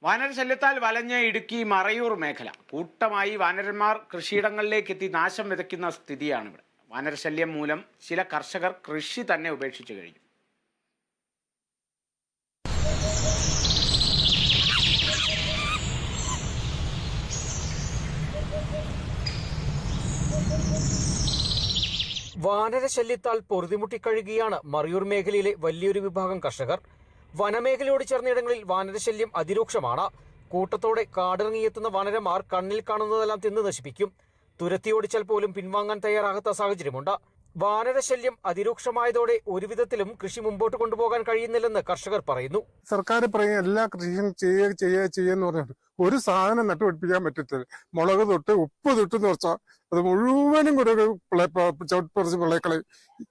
വാനരശല്യത്താൽ വലഞ്ഞ ഇടുക്കി മറയൂർ മേഖല. കൂട്ടമായി വാനരന്മാർ കൃഷിയിടങ്ങളിലേക്ക് എത്തി നാശം വിതയ്ക്കുന്ന സ്ഥിതിയാണ് ഇവിടെ. വാനരശല്യം മൂലം ചില കർഷകർ കൃഷി തന്നെ ഉപേക്ഷിച്ചു കഴിഞ്ഞു. വാനരശല്യത്താൽ പൊറുതിമുട്ടിക്കഴിയുകയാണ് മറയൂർ മേഖലയിലെ വലിയൊരു വിഭാഗം കർഷകർ. വനമേഖലയോട് ചേർന്നിടങ്ങളിൽ വാനരശല്യം അതിരൂക്ഷമാണ്. കൂട്ടത്തോടെ കാടിറങ്ങിയെത്തുന്ന വാനരന്മാർ കണ്ണിൽ കാണുന്നതെല്ലാം തിന്നു നശിപ്പിക്കും. തുരത്തിയോടിച്ചാൽ പോലും പിൻവാങ്ങാൻ തയ്യാറാകാത്ത സാഹചര്യമുണ്ട്. വാനരശല്യം അതിരൂക്ഷമായതോടെ ഒരുവിധത്തിലും കൃഷി മുമ്പോട്ട് കൊണ്ടുപോകാൻ കഴിയുന്നില്ലെന്ന് കർഷകർ പറയുന്നു. സർക്കാർ പറയുന്ന എല്ലാ കൃഷിയും ചെയ്യുന്ന പറഞ്ഞിട്ട് ഒരു സാധനം നട്ടുപിടിപ്പിക്കാൻ പറ്റത്തില്ല. മുളക് തൊട്ട് ഉപ്പ് തൊട്ടെന്ന് വെച്ചാൽ അത് മുഴുവനും കൂടെ ഒരു ചവിട്ടിപ്പറിച്ച് പിള്ളേക്കളി.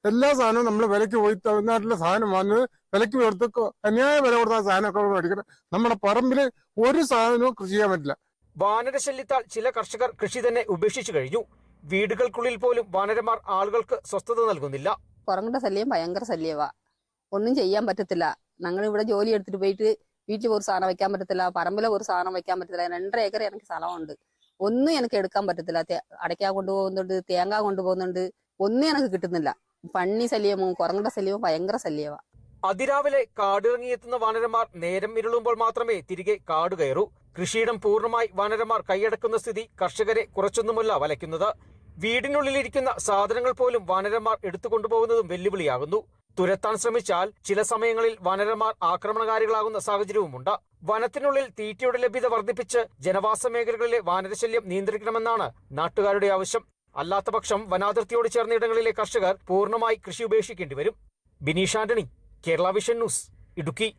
എല്ലാ സാധനവും നമ്മൾ വിലയ്ക്ക് പോയി തമിഴ്നാട്ടിലെ സാധനം വന്നത് വിലയ്ക്ക് കൊടുത്ത് അന്യായ വില കൊടുത്ത സാധനമൊക്കെ മേടിക്കണം. നമ്മുടെ പറമ്പിൽ ഒരു സാധനവും കൃഷി ചെയ്യാൻ പറ്റില്ല. വാനരശല്യത്താൽ ചില കർഷകർ കൃഷി തന്നെ ഉപേക്ഷിച്ചു കഴിഞ്ഞു. വീടുകൾക്കുള്ളിൽ പോലും വാനരന്മാർ ആളുകൾക്ക് സ്വസ്ഥത നൽകുന്നില്ല. കുരങ്ങയുടെ ശല്യം ഭയങ്കര ശല്യവാ. ഒന്നും ചെയ്യാൻ പറ്റത്തില്ല. ഞങ്ങൾ ഇവിടെ ജോലി എടുത്തിട്ട് പോയിട്ട് വീട്ടിൽ ഒരു സാധനം വെക്കാൻ പറ്റത്തില്ല, പറമ്പിലെ ഒരു സാധനം വെക്കാൻ പറ്റത്തില്ല. 2.5 ഏക്കർ എനിക്ക് സ്ഥലമുണ്ട്. ഒന്നും എനിക്ക് എടുക്കാൻ പറ്റത്തില്ല. അടയ്ക്ക കൊണ്ടുപോകുന്നുണ്ട്, തേങ്ങ കൊണ്ടുപോകുന്നുണ്ട്, ഒന്നും എനിക്ക് കിട്ടുന്നില്ല. പന്നി ശല്യമോ കുരങ്ങയുടെ ശല്യമോ ഭയങ്കര ശല്യവാ. അതിരാവിലെ കാടിറങ്ങിയെത്തുന്ന വാനരന്മാർ നേരം ഇരുളുമ്പോൾ മാത്രമേ തിരികെ കാട് കയറൂ. കൃഷിയിടം പൂർണ്ണമായി വാനരന്മാർ കൈയടക്കുന്ന സ്ഥിതി കർഷകരെ കുറച്ചൊന്നുമല്ല വലയ്ക്കുന്നത്. വീടിനുള്ളിലിരിക്കുന്ന സാധനങ്ങൾ പോലും വാനരന്മാർ എടുത്തുകൊണ്ടുപോകുന്നതും വെല്ലുവിളിയാകുന്നു. തുരത്താൻ ശ്രമിച്ചാൽ ചില സമയങ്ങളിൽ വാനരന്മാർ ആക്രമണകാരികളാകുന്ന സാഹചര്യവുമുണ്ട്. വനത്തിനുള്ളിൽ തീറ്റയുടെ ലഭ്യത വർദ്ധിപ്പിച്ച് ജനവാസ മേഖലകളിലെ വാനരശല്യം നിയന്ത്രിക്കണമെന്നാണ് നാട്ടുകാരുടെ ആവശ്യം. അല്ലാത്തപക്ഷം വനാതിർത്തിയോട് ചേർന്ന ഇടങ്ങളിലെ കർഷകർ പൂർണ്ണമായി കൃഷി ഉപേക്ഷിക്കേണ്ടി വരും. Bineesh Antony, Kerala vision news, Idukki.